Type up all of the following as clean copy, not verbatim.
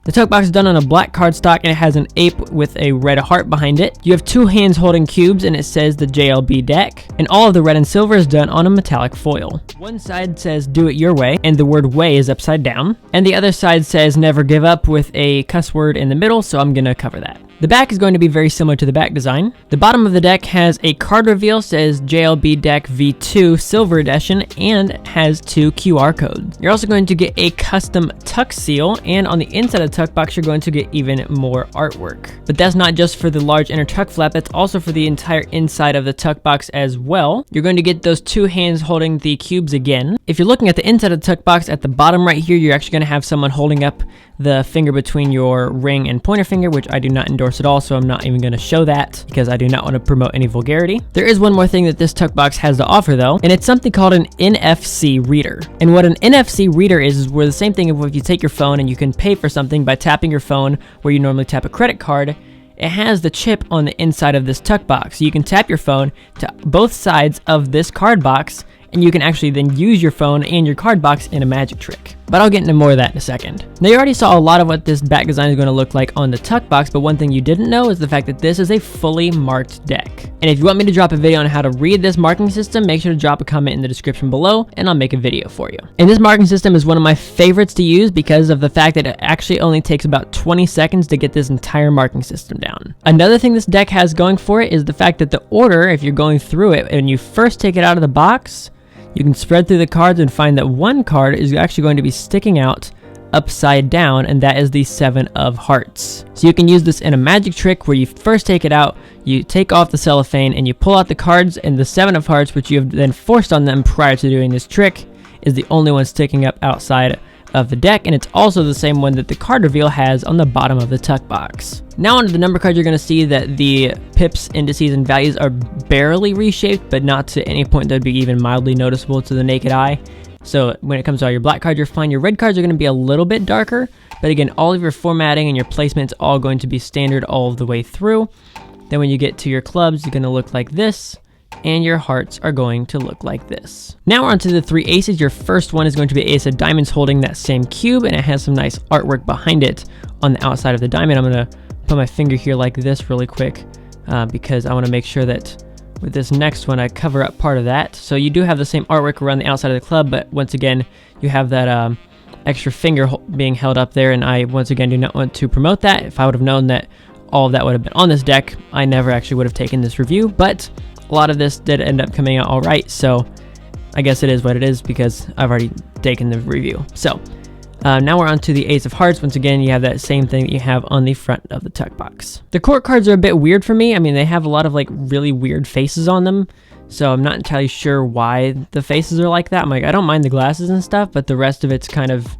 The tuck box is done on a black cardstock and it has an ape with a red heart behind it. You have two hands holding cubes and it says the JLB deck. And all of the red and silver is done on a metallic foil. One side says do it your way and the word way is upside down. And the other side says never give up with a cuss word in the middle, so I'm gonna cover that. The back is going to be very similar to the back design. The bottom of the deck has a card reveal, says JLB Deck V2 Silver Edition, and has 2 QR codes. You're also going to get a custom tuck seal, and on the inside of the tuck box, you're going to get even more artwork. But that's not just for the large inner tuck flap, that's also for the entire inside of the tuck box as well. You're going to get those two hands holding the cubes again. If you're looking at the inside of the tuck box, at the bottom right here, you're actually going to have someone holding up the finger between your ring and pointer finger, which I do not endorse at all, so I'm not even going to show that because I do not want to promote any vulgarity. There is one more thing that this tuck box has to offer though, and it's something called an NFC reader. And what an NFC reader is where the same thing of if you take your phone and you can pay for something by tapping your phone where you normally tap a credit card, it has the chip on the inside of this tuck box. So you can tap your phone to both sides of this card box and you can actually then use your phone and your card box in a magic trick. But I'll get into more of that in a second. Now you already saw a lot of what this back design is going to look like on the tuck box, but one thing you didn't know is the fact that this is a fully marked deck. And if you want me to drop a video on how to read this marking system, make sure to drop a comment in the description below and I'll make a video for you. And this marking system is one of my favorites to use because of the fact that it actually only takes about 20 seconds to get this entire marking system down. Another thing this deck has going for it is the fact that the order, if you're going through it and you first take it out of the box, you can spread through the cards and find that one card is actually going to be sticking out upside down, and that is the 7 of hearts. So you can use this in a magic trick where you first take it out, you take off the cellophane, and you pull out the cards, and the 7 of hearts, which you have then forced on them prior to doing this trick, is the only one sticking up outside of the deck, and it's also the same one that the card reveal has on the bottom of the tuck box. Now onto the number cards, you're going to see that the pips, indices, and values are barely reshaped, but not to any point that would be even mildly noticeable to the naked eye. So when it comes to all your black cards, you're fine. Your red cards are going to be a little bit darker, but again, all of your formatting and your placement is all going to be standard all of the way through. Then when you get to your clubs, you're going to look like this, and your hearts are going to look like this. Now we're on to the 3 aces. Your first one is going to be ace of diamonds holding that same cube, and it has some nice artwork behind it on the outside of the diamond. I'm going to put my finger here like this really quick because I want to make sure that with this next one I cover up part of that. So you do have the same artwork around the outside of the club, but once again you have that extra finger being held up there, and I once again do not want to promote that. If I would have known that all of that would have been on this deck, I never actually would have taken this review, but a lot of this did end up coming out all right, so I guess it is what it is because I've already taken the review. So now we're on to the ace of hearts. Once again, you have that same thing that you have on the front of the tuck box. The court cards are a bit weird for me. I mean, they have a lot of like really weird faces on them, so I'm not entirely sure why the faces are like that. I'm like, I don't mind the glasses and stuff, but the rest of it's kind of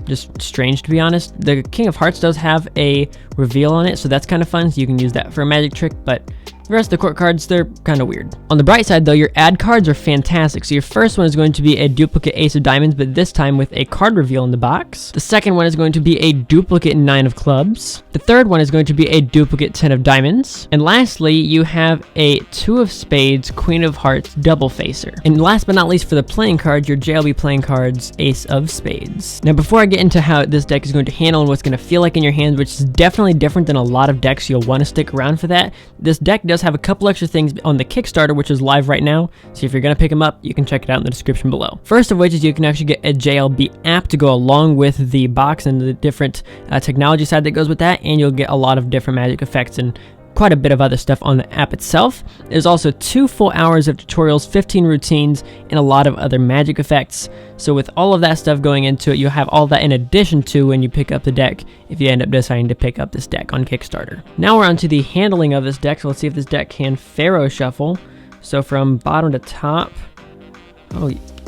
just strange, to be honest. The King of Hearts does have a reveal on it, so that's kind of fun, so you can use that for a magic trick, but the rest of the court cards, they're kind of weird. On the bright side though, your ad cards are fantastic. So your first one is going to be a duplicate ace of diamonds, but this time with a card reveal in the box. The second one is going to be a duplicate 9 of clubs. The third one is going to be a duplicate 10 of diamonds. And lastly, you have a 2 of spades, queen of hearts, double facer. And last but not least for the playing cards, your JLB playing cards, ace of spades. Now before I get into how this deck is going to handle and what's going to feel like in your hands, which is definitely different than a lot of decks, you'll want to stick around for that. This deck does have a couple extra things on the Kickstarter, which is live right now, so if you're going to pick them up, you can check it out in the description below. First of which is you can actually get a JLB app to go along with the box and the different technology side that goes with that, and you'll get a lot of different magic effects and quite a bit of other stuff on the app itself. There's also 2 full hours of tutorials, 15 routines, and a lot of other magic effects. So with all of that stuff going into it, you'll have all that in addition to when you pick up the deck, if you end up deciding to pick up this deck on Kickstarter. Now we're on to the handling of this deck, so let's see if this deck can Faro shuffle. So from bottom to top,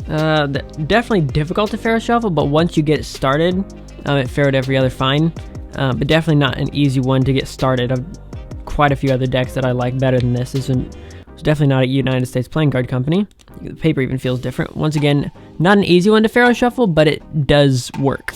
definitely difficult to Faro shuffle, but once you get started, it Faroed every other fine, but definitely not an easy one to get started. Quite a few other decks that I like better than this. It's definitely not a United States playing card company. The paper even feels different. Once again, not an easy one to Faro shuffle, but it does work.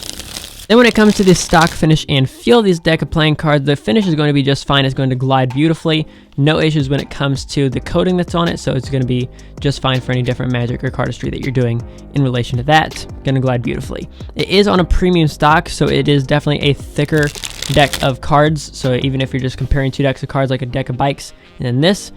Then when it comes to the stock finish and feel of these deck of playing cards, the finish is going to be just fine. It's going to glide beautifully. No issues when it comes to the coating that's on it, so it's going to be just fine for any different Magic or cardistry that you're doing in relation to that. Going to glide beautifully. It is on a premium stock, so it is definitely a thicker deck of cards. So even if you're just comparing two decks of cards, like a deck of bikes, and then this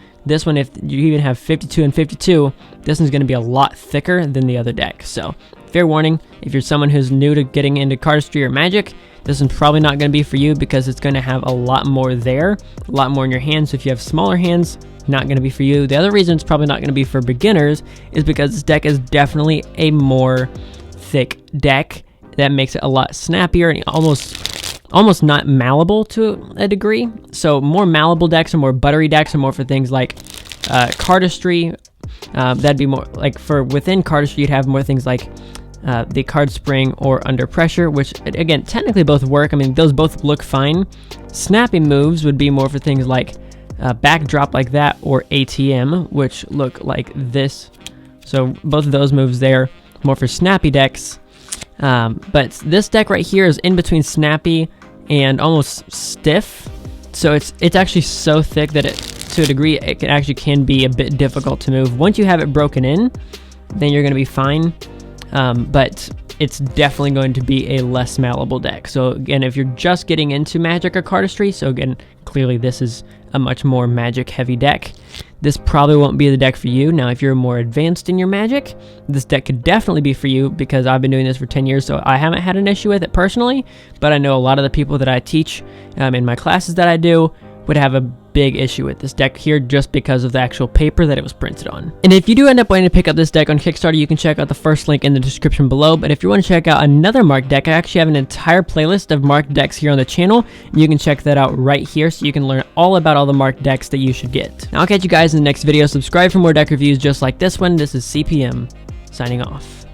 one, if you even have 52 and 52, this one's going to be a lot thicker than the other deck. So fair warning, if you're someone who's new to getting into cardistry or Magic, this is probably not going to be for you because it's going to have a lot more there, a lot more in your hands. So if you have smaller hands, not going to be for you. The other reason it's probably not going to be for beginners is because this deck is definitely a more thick deck that makes it a lot snappier and almost not malleable to a degree. So more malleable decks or more buttery decks are more for things like cardistry. That'd be more like for within cardistry, you'd have more things like the card spring or under pressure, which again technically both work. I mean, those both look fine. Snappy moves would be more for things like backdrop like that or ATM, which look like this. So both of those moves there more for snappy decks. But this deck right here is in between snappy and almost stiff. So it's actually so thick that to a degree it can be a bit difficult to move. Once you have it broken in, then you're going to be fine. But it's definitely going to be a less malleable deck. So again, if you're just getting into Magic or cardistry, so again, clearly this is a much more Magic heavy deck, this probably won't be the deck for you. Now, if you're more advanced in your Magic, this deck could definitely be for you because I've been doing this for 10 years, so I haven't had an issue with it personally, but I know a lot of the people that I teach in my classes that I do would have a big issue with this deck here just because of the actual paper that it was printed on. And if you do end up wanting to pick up this deck on Kickstarter, you can check out the first link in the description below. But if you want to check out another marked deck, I actually have an entire playlist of marked decks here on the channel. And you can check that out right here so you can learn all about all the marked decks that you should get. Now I'll catch you guys in the next video. Subscribe for more deck reviews just like this one. This is CPM signing off.